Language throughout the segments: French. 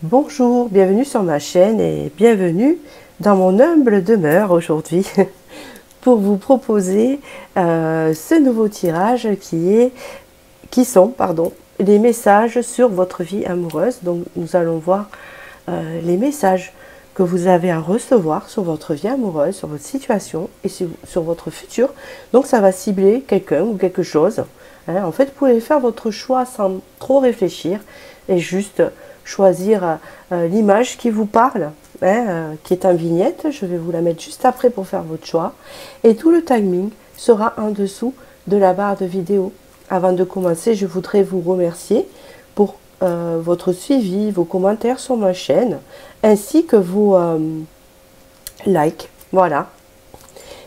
Bonjour, bienvenue sur ma chaîne et bienvenue dans mon humble demeure aujourd'hui pour vous proposer ce nouveau tirage qui sont les messages sur votre vie amoureuse. Donc nous allons voir les messages que vous avez à recevoir sur votre vie amoureuse, sur votre situation et sur votre futur. Donc ça va cibler quelqu'un ou quelque chose. En fait, vous pouvez faire votre choix sans trop réfléchir et juste choisir l'image qui vous parle, qui est en vignette. Je vais vous la mettre juste après pour faire votre choix. Et tout le timing sera en dessous de la barre de vidéo. Avant de commencer, je voudrais vous remercier pour votre suivi, vos commentaires sur ma chaîne, ainsi que vos likes. Voilà.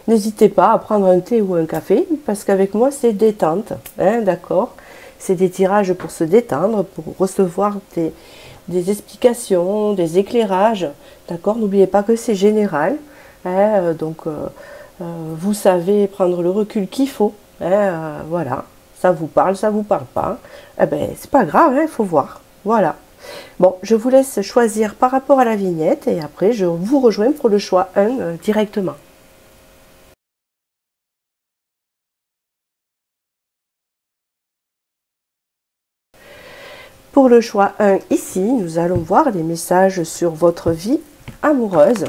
N'hésitez pas à prendre un thé ou un café, parce qu'avec moi, c'est détente. D'accord? C'est des tirages pour se détendre, pour recevoir des explications, des éclairages. D'accord? N'oubliez pas que c'est général. Vous savez prendre le recul qu'il faut. Voilà. Ça vous parle, ça vous parle pas. C'est pas grave, il faut voir. Voilà. Bon, je vous laisse choisir par rapport à la vignette et après, je vous rejoins pour le choix 1 directement. Pour le choix 1 ici, nous allons voir les messages sur votre vie amoureuse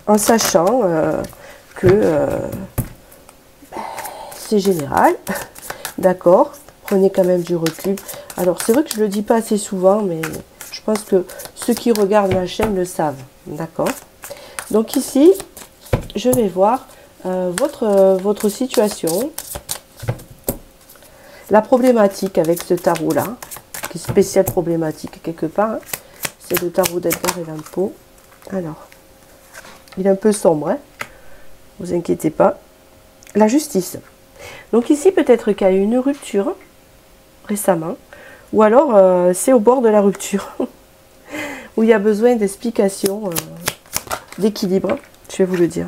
en sachant que c'est général. D'accord? Prenez quand même du recul. Alors, c'est vrai que je ne le dis pas assez souvent, mais je pense que ceux qui regardent ma chaîne le savent. D'accord? Donc ici, je vais voir votre situation, la problématique avec ce tarot-là, qui est spécial problématique quelque part. C'est le tarot d'Edgar Allan Poe. Alors, il est un peu sombre, hein? Vous inquiétez pas. La justice. Donc ici, peut-être qu'il y a eu une rupture récemment, ou alors c'est au bord de la rupture, où il y a besoin d'explications, d'équilibre, je vais vous le dire.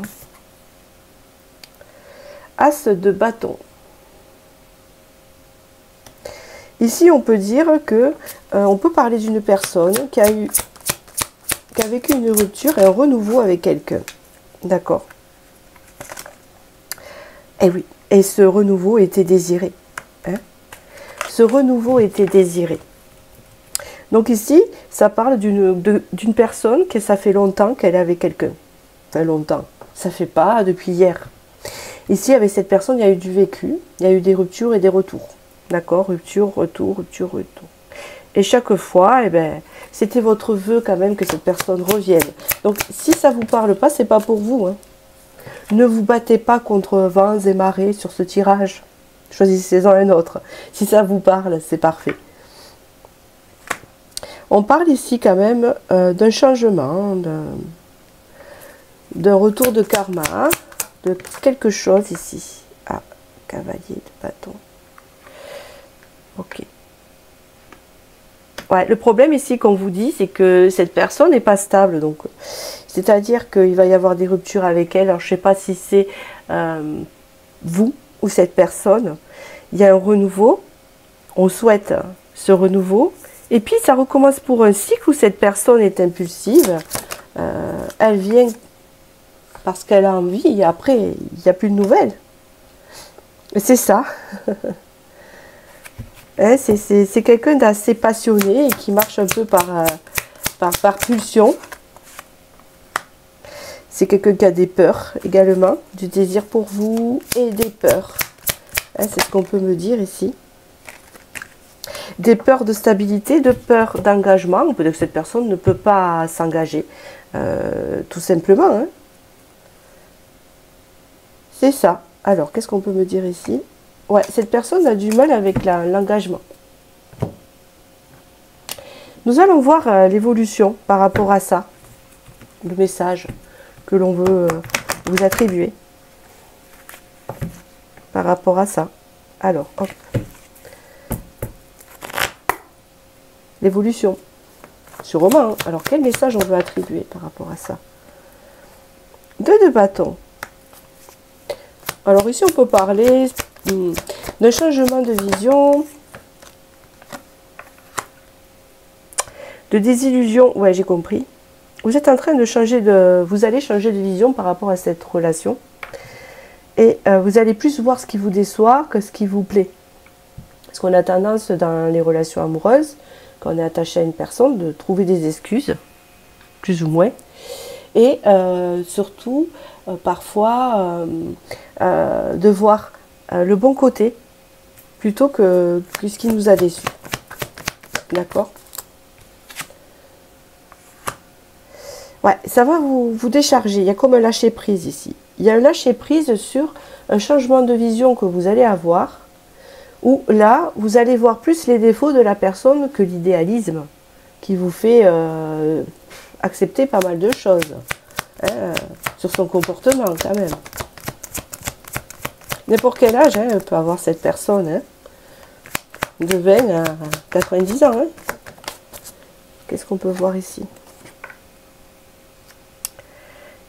As de bâton. Ici, on peut dire que on peut parler d'une personne qui a vécu une rupture et un renouveau avec quelqu'un. D'accord? Et oui, et ce renouveau était désiré. Ce renouveau était désiré. Donc ici, ça parle d'une personne que ça fait longtemps qu'elle est avec quelqu'un. Enfin, longtemps. Ça fait pas depuis hier. Ici, avec cette personne, il y a eu du vécu, il y a eu des ruptures et des retours. D'accord? Rupture, retour, rupture, retour. Et chaque fois, c'était votre vœu quand même que cette personne revienne. Donc, si ça ne vous parle pas, c'est pas pour vous. Ne vous battez pas contre vents et marées sur ce tirage. Choisissez-en un autre. Si ça vous parle, c'est parfait. On parle ici quand même d'un changement, d'un retour de karma, de quelque chose ici. Ah, cavalier de bâton. Ok. Ouais, le problème ici qu'on vous dit, c'est que cette personne n'est pas stable. Donc, c'est-à-dire qu'il va y avoir des ruptures avec elle. Alors, je ne sais pas si c'est vous ou cette personne. Il y a un renouveau. On souhaite ce renouveau. Et puis, ça recommence pour un cycle où cette personne est impulsive. Elle vient parce qu'elle a envie. Et après, il n'y a plus de nouvelles. C'est ça. C'est quelqu'un d'assez passionné et qui marche un peu par pulsion. C'est quelqu'un qui a des peurs également, du désir pour vous et des peurs. C'est ce qu'on peut me dire ici. Des peurs de stabilité, de peurs d'engagement. On peut dire que cette personne ne peut pas s'engager, tout simplement. C'est ça. Alors, qu'est-ce qu'on peut me dire ici? Ouais, cette personne a du mal avec l'engagement. Nous allons voir l'évolution par rapport à ça. Le message que l'on veut vous attribuer. Par rapport à ça. Alors, hop. L'évolution. Sur Romain. Alors, quel message on veut attribuer par rapport à ça? 2 de bâton. Alors, ici, on peut parler d'un changement de vision, de désillusion. Ouais, j'ai compris. Vous êtes en train de changer de... Vous allez changer de vision par rapport à cette relation. Et vous allez plus voir ce qui vous déçoit que ce qui vous plaît. Parce qu'on a tendance dans les relations amoureuses, quand on est attaché à une personne, de trouver des excuses, plus ou moins. Et surtout, parfois, de voir le bon côté, plutôt que ce qui nous a déçus. D'accord? Ouais, ça va vous décharger. Il y a comme un lâcher-prise ici. Il y a un lâcher-prise sur un changement de vision que vous allez avoir, où là, vous allez voir plus les défauts de la personne que l'idéalisme, qui vous fait accepter pas mal de choses, hein, sur son comportement quand même. N'importe quel âge hein, peut avoir cette personne, hein, de 20 à 90 ans. Hein. Qu'est-ce qu'on peut voir ici?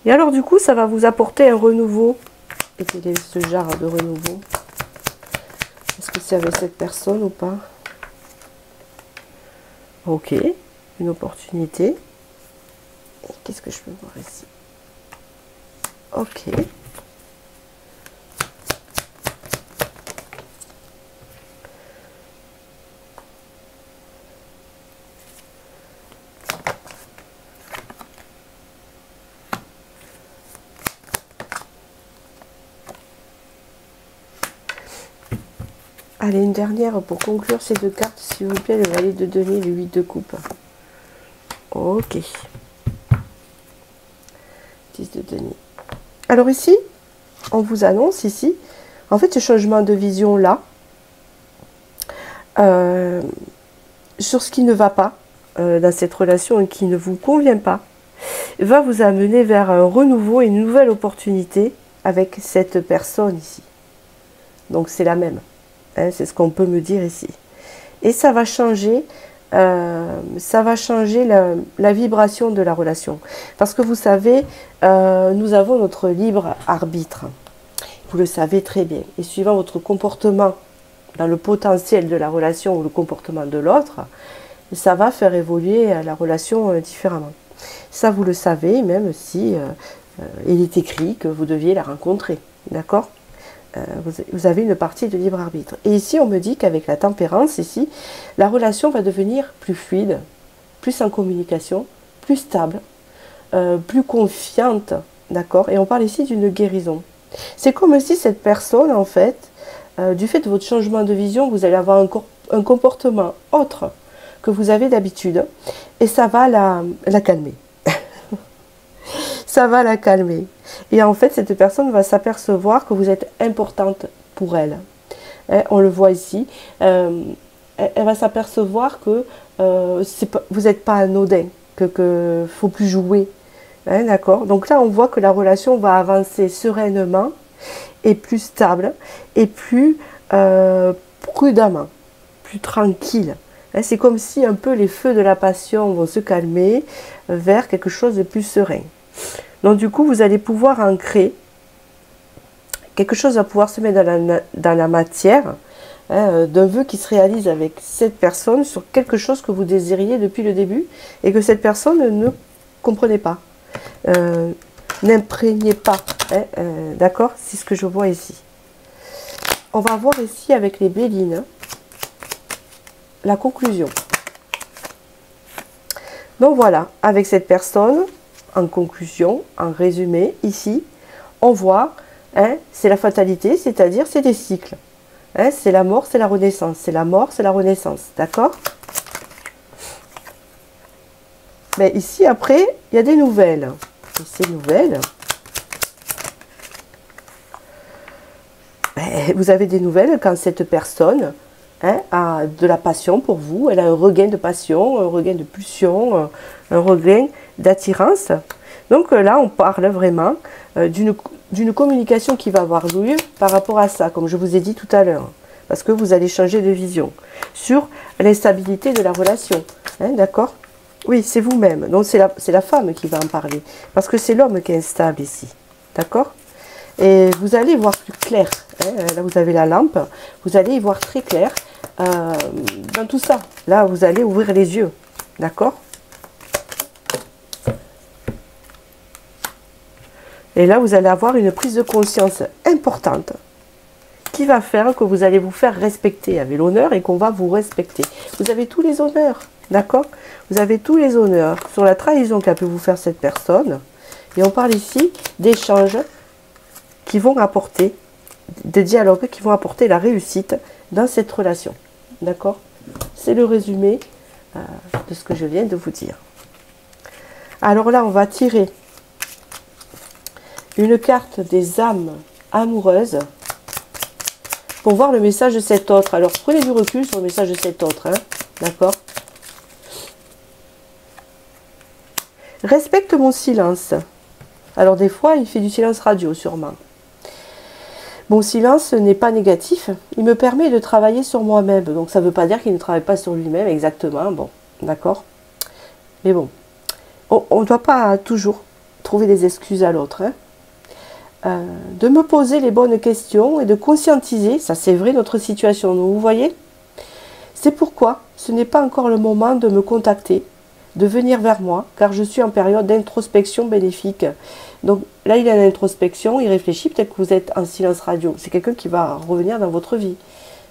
Et alors du coup, ça va vous apporter un renouveau. Et quel est ce genre de renouveau? Est-ce que c'est avec cette personne ou pas? Ok, une opportunité. Qu'est-ce que je peux voir ici? Ok. Allez, une dernière pour conclure ces deux cartes, s'il vous plaît, le valet de denier, le 8 de coupe. Ok. 10 de denier. Alors ici, on vous annonce ici, en fait, ce changement de vision là, sur ce qui ne va pas dans cette relation et qui ne vous convient pas, va vous amener vers un renouveau et une nouvelle opportunité avec cette personne ici. Donc c'est la même. Hein, c'est ce qu'on peut me dire ici. Et ça va changer, la vibration de la relation. Parce que vous savez, nous avons notre libre arbitre. Vous le savez très bien. Et suivant votre comportement dans le potentiel de la relation ou le comportement de l'autre, ça va faire évoluer la relation différemment. Ça, vous le savez, même si il est écrit que vous deviez la rencontrer. D'accord ? Vous avez une partie de libre arbitre. Et ici, on me dit qu'avec la tempérance, ici, la relation va devenir plus fluide, plus en communication, plus stable, plus confiante, d'accord? Et on parle ici d'une guérison. C'est comme si cette personne, en fait, du fait de votre changement de vision, vous allez avoir un comportement autre que vous avez d'habitude, et ça va la calmer. Ça va la calmer. Et en fait, cette personne va s'apercevoir que vous êtes importante pour elle. Hein, on le voit ici. Elle va s'apercevoir que vous n'êtes pas anodin, que faut plus jouer. Hein, d'accord? Donc là, on voit que la relation va avancer sereinement et plus stable et plus prudemment, plus tranquille. Hein, c'est comme si un peu les feux de la passion vont se calmer vers quelque chose de plus serein. Donc du coup, vous allez pouvoir ancrer, quelque chose va pouvoir se mettre dans la matière, hein, d'un vœu qui se réalise avec cette personne sur quelque chose que vous désiriez depuis le début et que cette personne ne comprenait pas, n'imprégnait pas. Hein, d'accord? C'est ce que je vois ici. On va voir ici avec les Bélines la conclusion. Donc voilà, avec cette personne, en conclusion, en résumé, ici, on voit, hein, c'est la fatalité, c'est-à-dire c'est des cycles. Hein, c'est la mort, c'est la renaissance. C'est la mort, c'est la renaissance. D'accord? Mais ici, après, il y a des nouvelles. Et ces nouvelles, vous avez des nouvelles quand cette personne, hein, a de la passion pour vous, elle a un regain de passion, un regain de pulsion, un regain d'attirance. Donc là, on parle vraiment d'une communication qui va avoir lieu par rapport à ça, comme je vous ai dit tout à l'heure, parce que vous allez changer de vision sur l'instabilité de la relation. Hein, d'accord? Oui, c'est vous-même. Donc c'est la femme qui va en parler, parce que c'est l'homme qui est instable ici. D'accord? Et vous allez voir plus clair. Hein, là, vous avez la lampe. Vous allez y voir très clair dans tout ça. Là, vous allez ouvrir les yeux. D'accord? Et là, vous allez avoir une prise de conscience importante qui va faire que vous allez vous faire respecter avec l'honneur et qu'on va vous respecter. Vous avez tous les honneurs, d'accord? Vous avez tous les honneurs sur la trahison qu'a pu vous faire cette personne. Et on parle ici d'échanges qui vont apporter, des dialogues qui vont apporter la réussite dans cette relation. D'accord? C'est le résumé de ce que je viens de vous dire. Alors là, on va tirer une carte des âmes amoureuses pour voir le message de cet autre. Alors, prenez du recul sur le message de cet autre. Hein, d'accord? Respecte mon silence. Alors, des fois, il fait du silence radio, sûrement. Mon silence n'est pas négatif. Il me permet de travailler sur moi-même. Donc, ça ne veut pas dire qu'il ne travaille pas sur lui-même exactement. Bon, d'accord? Mais bon, on ne doit pas toujours trouver des excuses à l'autre. Hein. De me poser les bonnes questions et de conscientiser, ça c'est vrai, notre situation. Donc, vous voyez, c'est pourquoi ce n'est pas encore le moment de me contacter, de venir vers moi, car je suis en période d'introspection bénéfique. Donc là, il est en introspection, il réfléchit, peut-être que vous êtes en silence radio. C'est quelqu'un qui va revenir dans votre vie.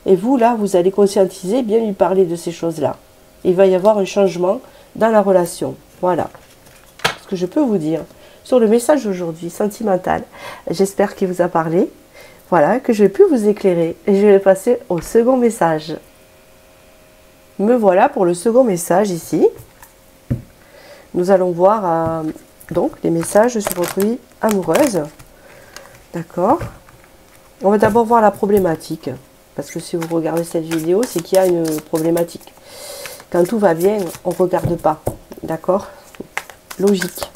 Et vous, là, vous allez conscientiser, bien lui parler de ces choses-là. Il va y avoir un changement dans la relation. Voilà ce que je peux vous dire sur le message d'aujourd'hui, sentimental. J'espère qu'il vous a parlé. Voilà, que j'ai pu vous éclairer. Et je vais passer au second message. Me voilà pour le second message ici. Nous allons voir donc les messages sur votre vie amoureuse. D'accord. On va d'abord voir la problématique. Parce que si vous regardez cette vidéo, c'est qu'il y a une problématique. Quand tout va bien, on ne regarde pas. D'accord? Logique.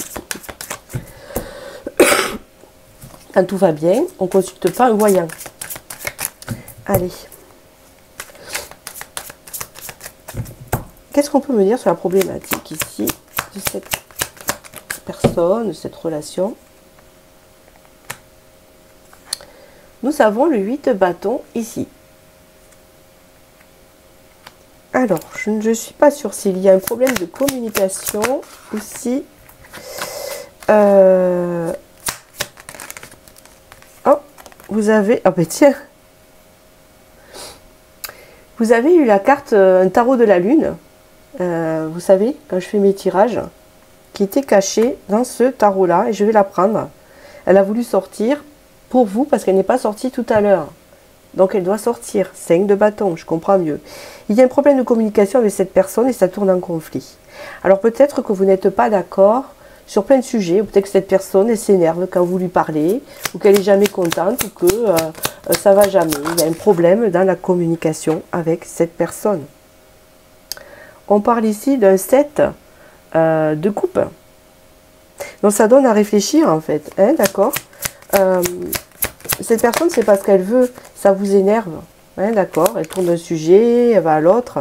Quand tout va bien, on ne consulte pas un voyant. Allez. Qu'est-ce qu'on peut me dire sur la problématique ici de cette personne, de cette relation? Nous avons le 8 de bâton ici. Alors, je ne suis pas sûre s'il y a un problème de communication ou si... Oh, vous avez... Ah ben tiens. Vous avez eu la carte, un tarot de la lune. Vous savez, quand je fais mes tirages, qui était cachée dans ce tarot-là. Et je vais la prendre. Elle a voulu sortir pour vous parce qu'elle n'est pas sortie tout à l'heure. Donc elle doit sortir. 5 de bâton, je comprends mieux. Il y a un problème de communication avec cette personne et ça tourne en conflit. Alors peut-être que vous n'êtes pas d'accord sur plein de sujets, ou peut-être que cette personne elle s'énerve quand vous lui parlez, ou qu'elle n'est jamais contente, ou que ça va jamais. Il y a un problème dans la communication avec cette personne. On parle ici d'un 7 de coupe. Donc ça donne à réfléchir en fait, hein, d'accord. Cette personne, c'est parce qu'elle veut, ça vous énerve, hein, d'accord. Elle tourne d'un sujet, elle va à l'autre.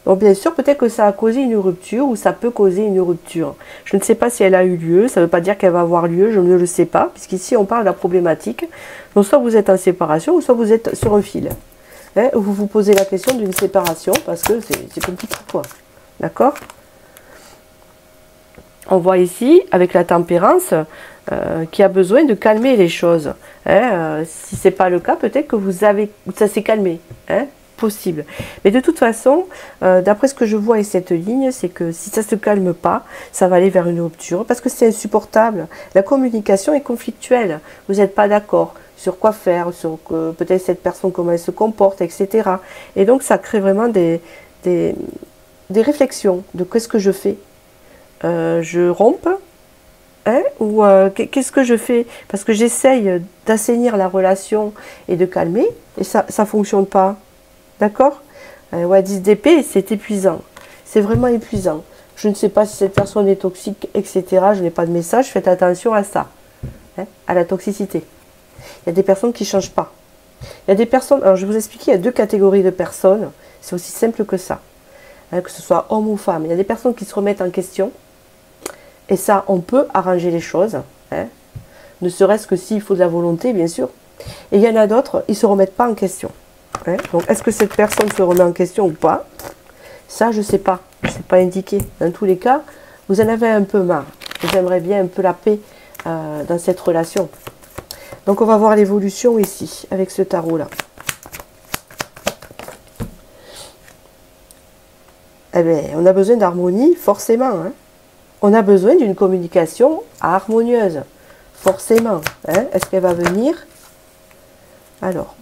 Donc bien sûr, peut-être que ça a causé une rupture ou ça peut causer une rupture. Je ne sais pas si elle a eu lieu, ça ne veut pas dire qu'elle va avoir lieu, je ne le sais pas, puisqu'ici on parle de la problématique. Donc soit vous êtes en séparation ou soit vous êtes sur un fil. Hein, vous vous posez la question d'une séparation parce que c'est compliqué quoi. D'accord? On voit ici, avec la tempérance, qui a besoin de calmer les choses. Hein, si ce n'est pas le cas, peut-être que ça s'est calmé. Hein, possible. Mais de toute façon, d'après ce que je vois avec cette ligne, c'est que si ça ne se calme pas, ça va aller vers une rupture, parce que c'est insupportable. La communication est conflictuelle. Vous n'êtes pas d'accord sur quoi faire, sur peut-être cette personne, comment elle se comporte, etc. Et donc, ça crée vraiment des réflexions de qu'est-ce que je fais. Je rompe, hein, ou qu'est-ce que je fais? Parce que j'essaye d'assainir la relation et de calmer, et ça ne fonctionne pas. D'accord? Ouais, 10 d'épée, c'est épuisant. C'est vraiment épuisant. Je ne sais pas si cette personne est toxique, etc. Je n'ai pas de message. Faites attention à ça. Hein, à la toxicité. Il y a des personnes qui ne changent pas. Il y a des personnes... Alors, je vais vous expliquer, il y a 2 catégories de personnes. C'est aussi simple que ça. Hein, que ce soit homme ou femme. Il y a des personnes qui se remettent en question. Et ça, on peut arranger les choses. Hein, ne serait-ce que s'il faut de la volonté, bien sûr. Et il y en a d'autres, ils ne se remettent pas en question. Hein, donc, est-ce que cette personne se remet en question ou pas? Ça, je ne sais pas. C'est pas indiqué. Dans tous les cas, vous en avez un peu marre. Vous aimeriez bien un peu la paix dans cette relation. Donc on va voir l'évolution ici, avec ce tarot-là. Eh bien, on a besoin d'harmonie, forcément. Hein. On a besoin d'une communication harmonieuse, forcément. Hein. Est-ce qu'elle va venir? Alors,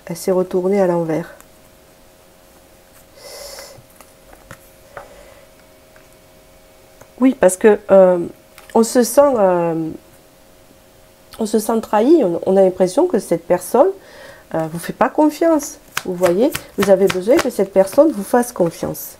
elle s'est retournée à l'envers. Oui, parce que on se sent trahi. On a l'impression que cette personne vous fait pas confiance. Vous voyez, vous avez besoin que cette personne vous fasse confiance.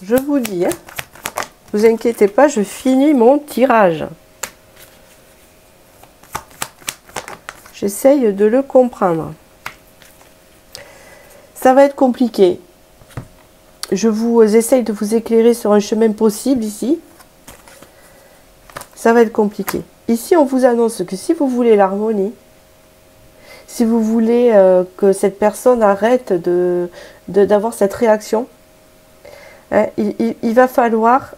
Je vous dis, hein, vous inquiétez pas, je finis mon tirage. J'essaye de le comprendre. Ça va être compliqué. Je vous essaye de vous éclairer sur un chemin possible ici. Ça va être compliqué. Ici, on vous annonce que si vous voulez l'harmonie, si vous voulez que cette personne arrête d'avoir cette réaction, hein, il va falloir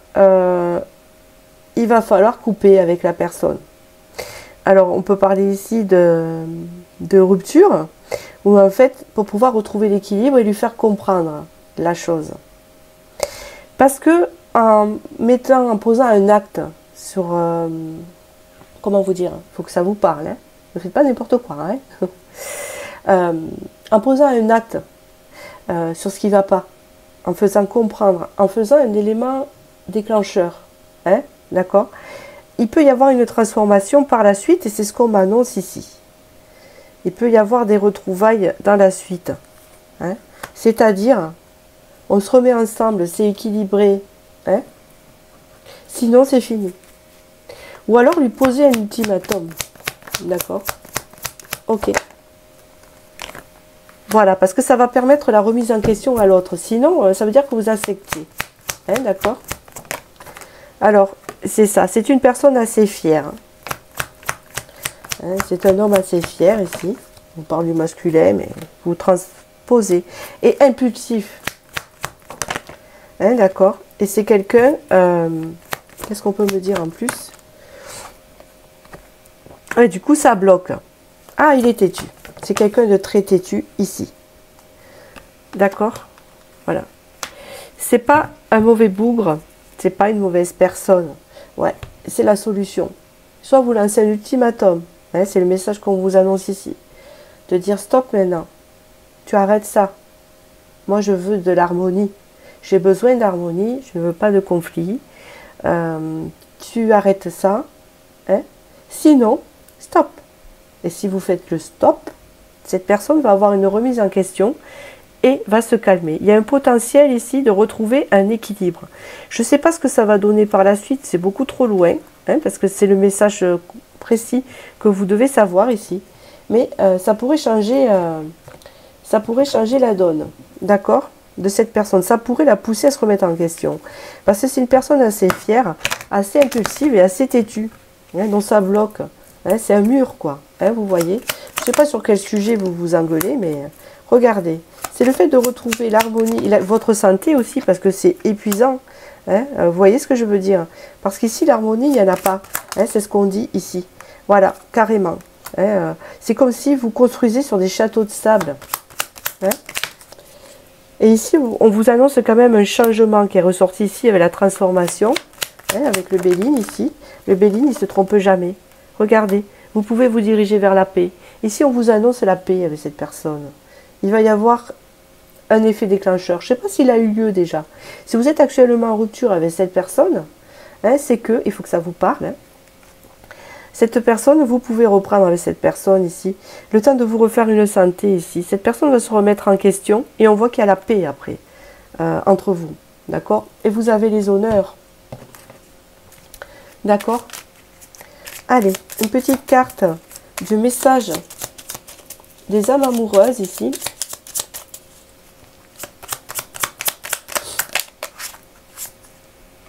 couper avec la personne. Alors, on peut parler ici de rupture, ou en fait, pour pouvoir retrouver l'équilibre et lui faire comprendre la chose. Parce que en posant un acte sur, comment vous dire, il faut que ça vous parle, hein, ne faites pas n'importe quoi, hein. En posant un acte sur ce qui ne va pas, en faisant comprendre, en faisant un élément déclencheur, hein, d'accord, il peut y avoir une transformation par la suite et c'est ce qu'on m'annonce ici. Il peut y avoir des retrouvailles dans la suite, hein, c'est-à-dire, on se remet ensemble, c'est équilibré, hein, sinon c'est fini. Ou alors lui poser un ultimatum, d'accord, ok. Voilà, parce que ça va permettre la remise en question à l'autre. Sinon, ça veut dire que vous acceptez. Hein, d'accord? Alors, c'est ça. C'est une personne assez fière. Hein, c'est un homme assez fier ici. On parle du masculin, mais vous transposez. Et impulsif. Hein, d'accord? Et c'est quelqu'un... Qu'est-ce qu'on peut me dire en plus? Et du coup, ça bloque. Ah, il est têtu. C'est quelqu'un de très têtu ici. D'accord? Voilà. C'est pas un mauvais bougre. C'est pas une mauvaise personne. Ouais, c'est la solution. Soit vous lancez un ultimatum. Hein, c'est le message qu'on vous annonce ici. De dire stop maintenant. Tu arrêtes ça. Moi, je veux de l'harmonie. J'ai besoin d'harmonie. Je ne veux pas de conflit. Tu arrêtes ça. Hein? Sinon, stop. Et si vous faites le stop, cette personne va avoir une remise en question et va se calmer. Il y a un potentiel ici de retrouver un équilibre. Je ne sais pas ce que ça va donner par la suite, c'est beaucoup trop loin, hein, parce que c'est le message précis que vous devez savoir ici. Mais ça pourrait changer la donne, d'accord, de cette personne. Ça pourrait la pousser à se remettre en question. Parce que c'est une personne assez fière, assez impulsive et assez têtue, hein, dont ça bloque. Hein, c'est un mur, quoi. Hein, vous voyez. Je ne sais pas sur quel sujet vous vous engueulez, mais regardez. C'est le fait de retrouver l'harmonie, votre santé aussi, parce que c'est épuisant. Hein, vous voyez ce que je veux dire? Parce qu'ici, l'harmonie, il n'y en a pas. Hein, c'est ce qu'on dit ici. Voilà, carrément. Hein, c'est comme si vous construisez sur des châteaux de sable. Hein. Et ici, on vous annonce quand même un changement qui est ressorti ici avec la transformation. Hein, avec le Béline ici. Le Béline, il ne se trompe jamais. Regardez, vous pouvez vous diriger vers la paix. Ici, on vous annonce la paix avec cette personne. Il va y avoir un effet déclencheur. Je ne sais pas s'il a eu lieu déjà. Si vous êtes actuellement en rupture avec cette personne, hein, c'est que, il faut que ça vous parle, hein, cette personne, vous pouvez reprendre avec cette personne ici, le temps de vous refaire une santé ici. Cette personne va se remettre en question et on voit qu'il y a la paix après, entre vous. D'accord? Et vous avez les honneurs. D'accord? Allez, une petite carte du message des âmes amoureuses ici.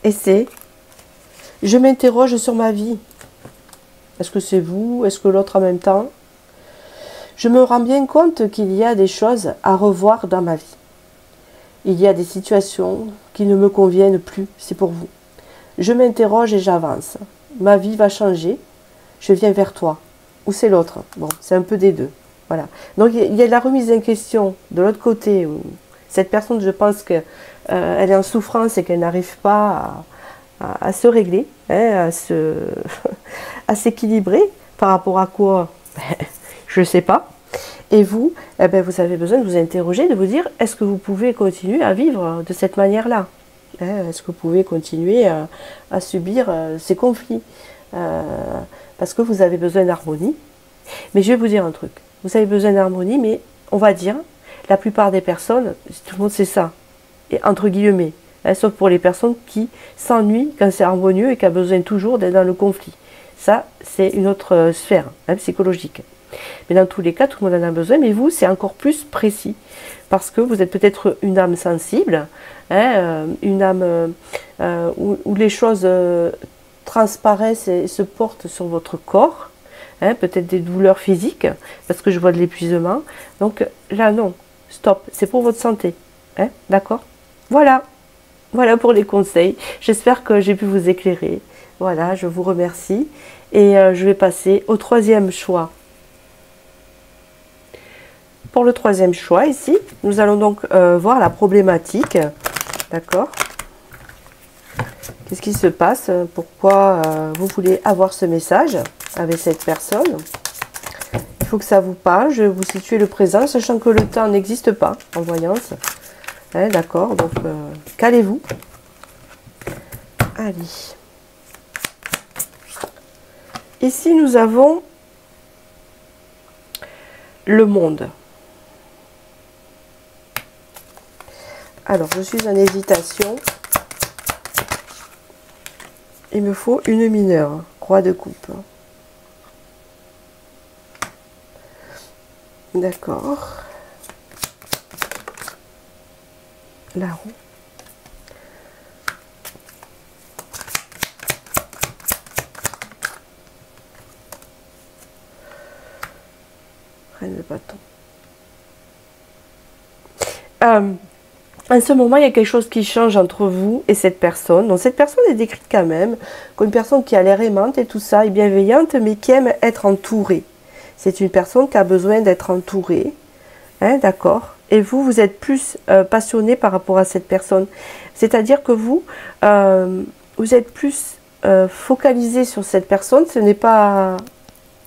Et c'est, je m'interroge sur ma vie. Est-ce que c'est vous? Est-ce que l'autre en même temps? Je me rends bien compte qu'il y a des choses à revoir dans ma vie. Il y a des situations qui ne me conviennent plus, c'est pour vous. Je m'interroge et j'avance. Ma vie va changer, je viens vers toi. Ou c'est l'autre? Bon, c'est un peu des deux. Voilà. Donc il y a la remise en question de l'autre côté. Où cette personne, je pense qu'elle est en souffrance et qu'elle n'arrive pas à se régler, hein, à s'équilibrer. Par rapport à quoi? Je ne sais pas. Et vous, eh ben, vous avez besoin de vous interroger, de vous dire, est-ce que vous pouvez continuer à vivre de cette manière-là? Est-ce que vous pouvez continuer à subir ces conflits? Parce que vous avez besoin d'harmonie. Mais je vais vous dire un truc. Vous avez besoin d'harmonie, mais on va dire, la plupart des personnes, tout le monde sait ça. Et entre guillemets. Sauf pour les personnes qui s'ennuient quand c'est harmonieux et qui ont besoin toujours d'être dans le conflit. Ça, c'est une autre sphère psychologique. Mais dans tous les cas, tout le monde en a besoin, mais vous, c'est encore plus précis. Parce que vous êtes peut-être une âme sensible, une âme où les choses transparaissent et se portent sur votre corps, peut-être des douleurs physiques, parce que je vois de l'épuisement. Donc là, non, stop, c'est pour votre santé. D'accord? Voilà. Voilà pour les conseils. J'espère que j'ai pu vous éclairer. Voilà, je vous remercie. Et je vais passer au troisième choix. Pour le troisième choix, ici, nous allons donc voir la problématique. D'accord? Qu'est-ce qui se passe? Pourquoi vous voulez avoir ce message avec cette personne? Il faut que ça vous parle. Je vais vous situer le présent, sachant que le temps n'existe pas en voyance. D'accord, donc calez-vous. Allez. Ici, nous avons le monde. Alors, je suis en hésitation. Il me faut une mineure, croix de coupe. D'accord. La roue. Reine de bâton. En ce moment, il y a quelque chose qui change entre vous et cette personne. Donc cette personne est décrite quand même comme une personne qui a l'air aimante et tout ça, et bienveillante, mais qui aime être entourée. C'est une personne qui a besoin d'être entourée. D'accord. Et vous, vous êtes plus passionné par rapport à cette personne. C'est-à-dire que vous, vous êtes plus focalisé sur cette personne. Ce n'est pas...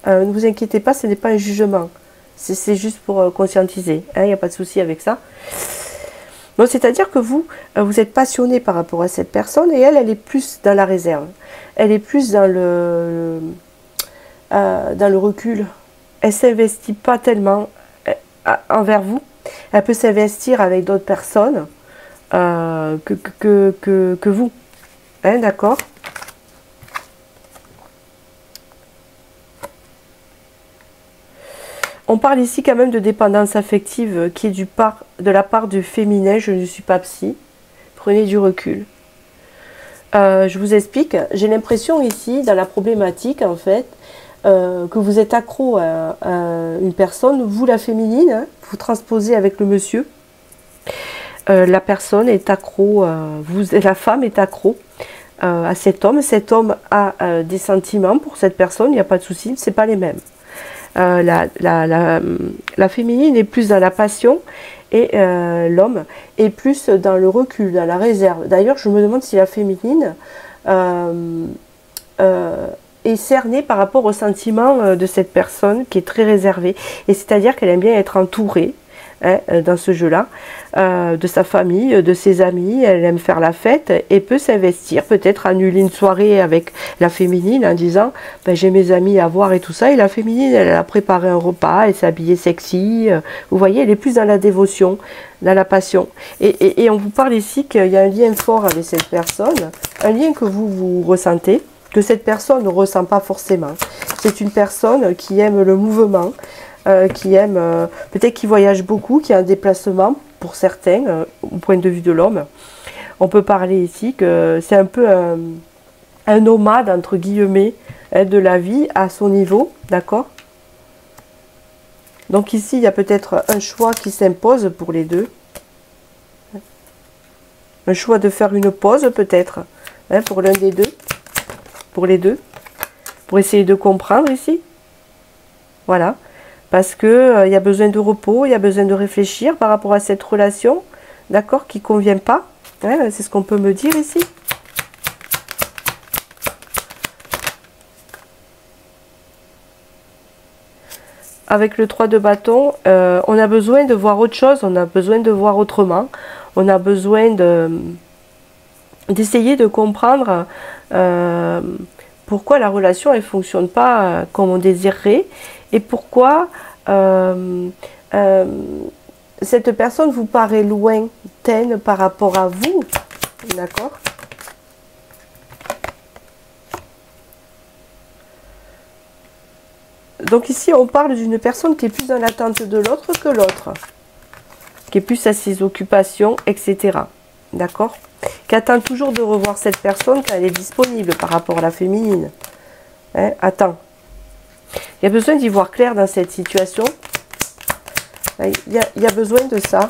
ne vous inquiétez pas, ce n'est pas un jugement. C'est juste pour conscientiser. Il n'y a pas de souci avec ça. C'est-à-dire que vous, vous êtes passionné par rapport à cette personne et elle est plus dans la réserve. Elle est plus dans le recul. Elle ne s'investit pas tellement envers vous. Elle peut s'investir avec d'autres personnes que vous. D'accord? On parle ici quand même de dépendance affective qui est de la part du féminin. Je ne suis pas psy. Prenez du recul. Je vous explique. J'ai l'impression ici, dans la problématique, en fait, que vous êtes accro à une personne, vous la féminine, vous transposez avec le monsieur. La personne est accro, la femme est accro à cet homme. Cet homme a des sentiments pour cette personne, il n'y a pas de souci, c'est pas les mêmes. La féminine est plus dans la passion et l'homme est plus dans le recul, dans la réserve. D'ailleurs, je me demande si la féminine est cernée par rapport au sentiment de cette personne qui est très réservée. Et c'est-à-dire qu'elle aime bien être entourée dans ce jeu-là, de sa famille, de ses amis. Elle aime faire la fête et peut s'investir, peut-être annuler une soirée avec la féminine en disant ben, j'ai mes amis à voir et tout ça. Et la féminine, elle a préparé un repas, elle s'est habillée sexy. Vous voyez, elle est plus dans la dévotion, dans la passion. Et on vous parle ici qu'il y a un lien fort avec cette personne, un lien que vous ressentez. que cette personne ne ressent pas forcément. C'est une personne qui aime le mouvement, qui aime, peut-être qui voyage beaucoup, qui a un déplacement pour certains, au point de vue de l'homme. On peut parler ici que c'est un peu un nomade, entre guillemets, de la vie à son niveau, d'accord? Donc ici, il y a peut-être un choix qui s'impose pour les deux. Un choix de faire une pause, peut-être, pour l'un des deux. Pour les deux. Pour essayer de comprendre ici. Voilà. Parce que il y a besoin de repos, il y a besoin de réfléchir par rapport à cette relation, d'accord, qui ne convient pas. C'est ce qu'on peut me dire ici. Avec le 3 de bâton, on a besoin de voir autre chose, on a besoin de voir autrement, on a besoin d'essayer de comprendre pourquoi la relation ne fonctionne pas comme on désirerait et pourquoi cette personne vous paraît lointaine par rapport à vous, d'accord? Donc ici, on parle d'une personne qui est plus dans l'attente de l'autre que l'autre, qui est plus à ses occupations, etc. D'accord? Qui attend toujours de revoir cette personne quand elle est disponible par rapport à la féminine. Attends. Il y a besoin d'y voir clair dans cette situation. Il y a besoin de ça.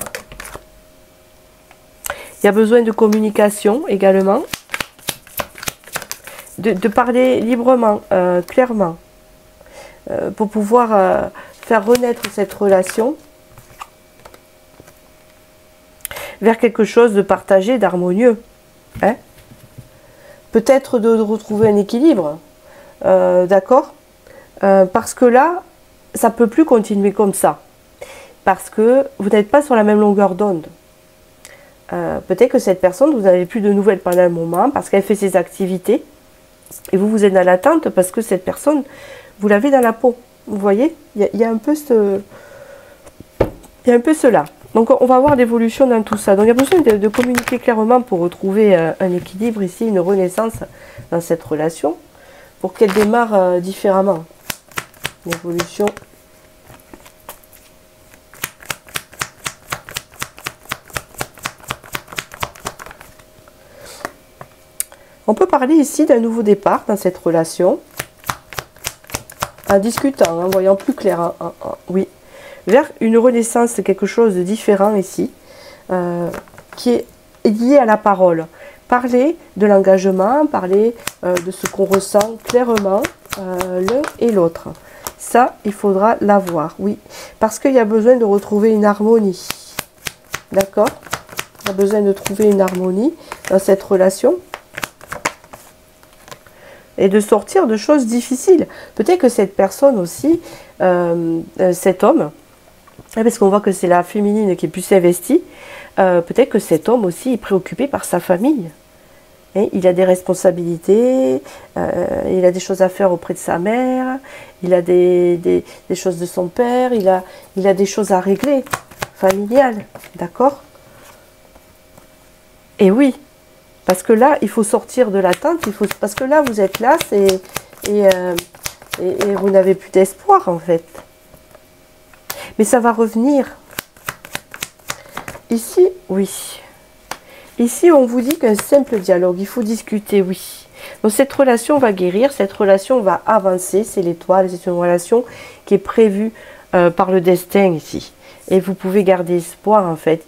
Il y a besoin de communication également. De parler librement, clairement. Pour pouvoir faire renaître cette relation vers quelque chose de partagé, d'harmonieux. Peut-être de retrouver un équilibre, d'accord, parce que là, ça ne peut plus continuer comme ça. Parce que vous n'êtes pas sur la même longueur d'onde. Peut-être que cette personne, vous n'avez plus de nouvelles pendant un moment, parce qu'elle fait ses activités, et vous êtes dans l'attente parce que cette personne, vous l'avez dans la peau. Vous voyez, il y a un peu cela. Donc on va voir l'évolution dans tout ça. Donc il y a besoin de communiquer clairement pour retrouver un équilibre ici, une renaissance dans cette relation, pour qu'elle démarre différemment. L'évolution. On peut parler ici d'un nouveau départ dans cette relation. En discutant, en voyant plus clair, oui, vers une renaissance, quelque chose de différent ici, qui est lié à la parole. Parler de l'engagement, parler de ce qu'on ressent clairement l'un et l'autre. Ça, il faudra l'avoir, oui, parce qu'il y a besoin de retrouver une harmonie. D'accord? Il y a besoin de trouver une harmonie dans cette relation. Et de sortir de choses difficiles. Peut-être que cette personne aussi, cet homme, parce qu'on voit que c'est la féminine qui est plus investie, peut-être que cet homme aussi est préoccupé par sa famille. Et il a des responsabilités, il a des choses à faire auprès de sa mère, il a des choses de son père, il a des choses à régler, familiales, d'accord? Et oui. Parce que là, il faut sortir de l'attente, parce que là, vous êtes là, et vous n'avez plus d'espoir, en fait. Mais ça va revenir. Ici, oui. Ici, on vous dit qu'un simple dialogue, il faut discuter, oui. Donc, cette relation va guérir, cette relation va avancer, c'est l'étoile, c'est une relation qui est prévue par le destin, ici. Et vous pouvez garder espoir, en fait.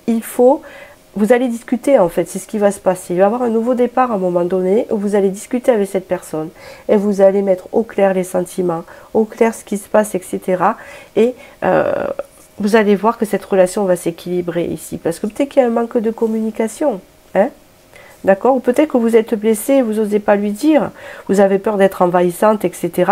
Vous allez discuter, en fait, c'est ce qui va se passer. Il va y avoir un nouveau départ à un moment donné où vous allez discuter avec cette personne et vous allez mettre au clair les sentiments, au clair ce qui se passe, etc. Et vous allez voir que cette relation va s'équilibrer ici. Parce que peut-être qu'il y a un manque de communication. D'accord? Ou peut-être que vous êtes blessé, vous n'osez pas lui dire. Vous avez peur d'être envahissante, etc.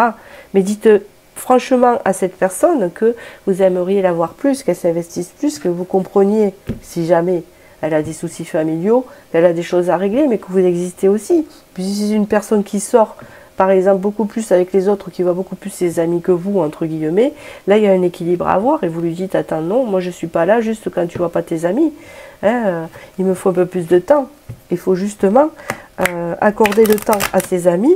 Mais dites franchement à cette personne que vous aimeriez la voir plus, qu'elle s'investisse plus, que vous compreniez, si jamais elle a des soucis familiaux, elle a des choses à régler, mais que vous existez aussi. Puis si c'est une personne qui sort, par exemple, beaucoup plus avec les autres, qui voit beaucoup plus ses amis que vous, entre guillemets, là, il y a un équilibre à avoir, et vous lui dites, attends, non, moi, je ne suis pas là juste quand tu vois pas tes amis. Il me faut un peu plus de temps. Il faut justement accorder le temps à ses amis,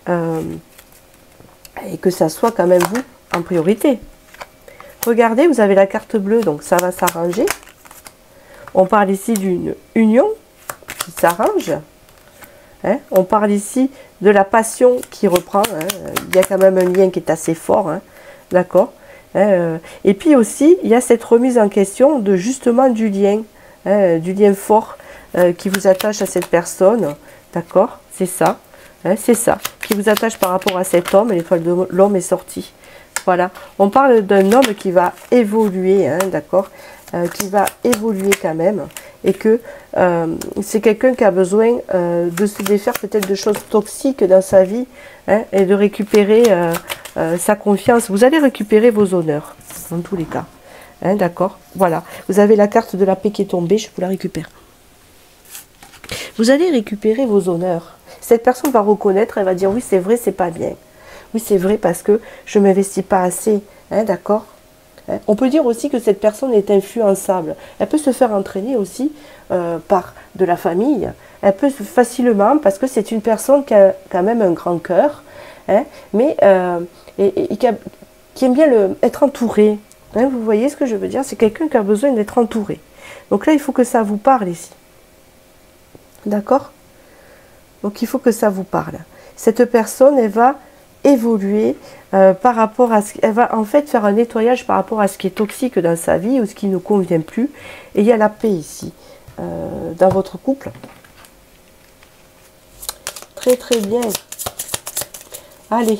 et que ça soit quand même vous en priorité. Regardez, vous avez la carte bleue, donc ça va s'arranger. On parle ici d'une union qui s'arrange. Hein, on parle ici de la passion qui reprend. Hein, il y a quand même un lien qui est assez fort. Hein, d'accord. Et puis aussi, il y a cette remise en question de justement du lien fort qui vous attache à cette personne. D'accord. C'est ça. Hein, c'est ça. Qui vous attache par rapport à cet homme. L'étoile de l'homme est sortie. Voilà. On parle d'un homme qui va évoluer. Hein, d'accord. Qui va évoluer quand même. Et que c'est quelqu'un qui a besoin de se défaire peut-être de choses toxiques dans sa vie, hein, et de récupérer sa confiance. Vous allez récupérer vos honneurs, dans tous les cas. Hein, d'accord. Voilà. Vous avez la carte de la paix qui est tombée, je vous la récupère. Vous allez récupérer vos honneurs. Cette personne va reconnaître, elle va dire oui, c'est vrai, c'est pas bien. Oui, c'est vrai parce que je ne m'investis pas assez. Hein, d'accord. On peut dire aussi que cette personne est influençable. Elle peut se faire entraîner aussi par de la famille. Elle peut facilement, parce que c'est une personne qui a quand même un grand cœur, hein, mais qui aime bien être entourée. Hein, vous voyez ce que je veux dire? C'est quelqu'un qui a besoin d'être entouré. Donc là, il faut que ça vous parle ici. D'accord? Donc il faut que ça vous parle. Cette personne, elle va évoluer par rapport à elle va en fait faire un nettoyage par rapport à ce qui est toxique dans sa vie ou ce qui ne convient plus, et il y a la paix ici dans votre couple. Très très bien. Allez,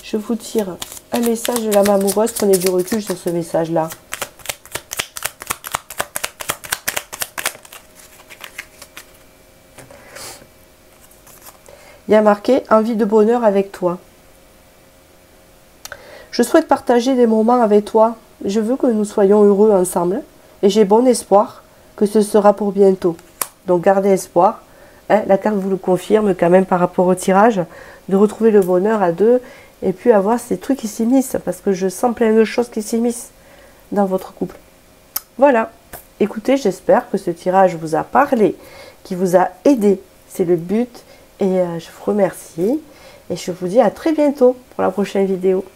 je vous tire un message de l'âme amoureuse. Prenez du recul sur ce message là. Il y a marqué « Envie de bonheur avec toi ». Je souhaite partager des moments avec toi. Je veux que nous soyons heureux ensemble. Et j'ai bon espoir que ce sera pour bientôt. Donc gardez espoir. Hein, la carte vous le confirme quand même par rapport au tirage. De retrouver le bonheur à deux. Et puis avoir ces trucs qui s'immiscent. Parce que je sens plein de choses qui s'immiscent dans votre couple. Voilà. Écoutez, j'espère que ce tirage vous a parlé. Qui vous a aidé. C'est le but. Et je vous remercie et je vous dis à très bientôt pour la prochaine vidéo.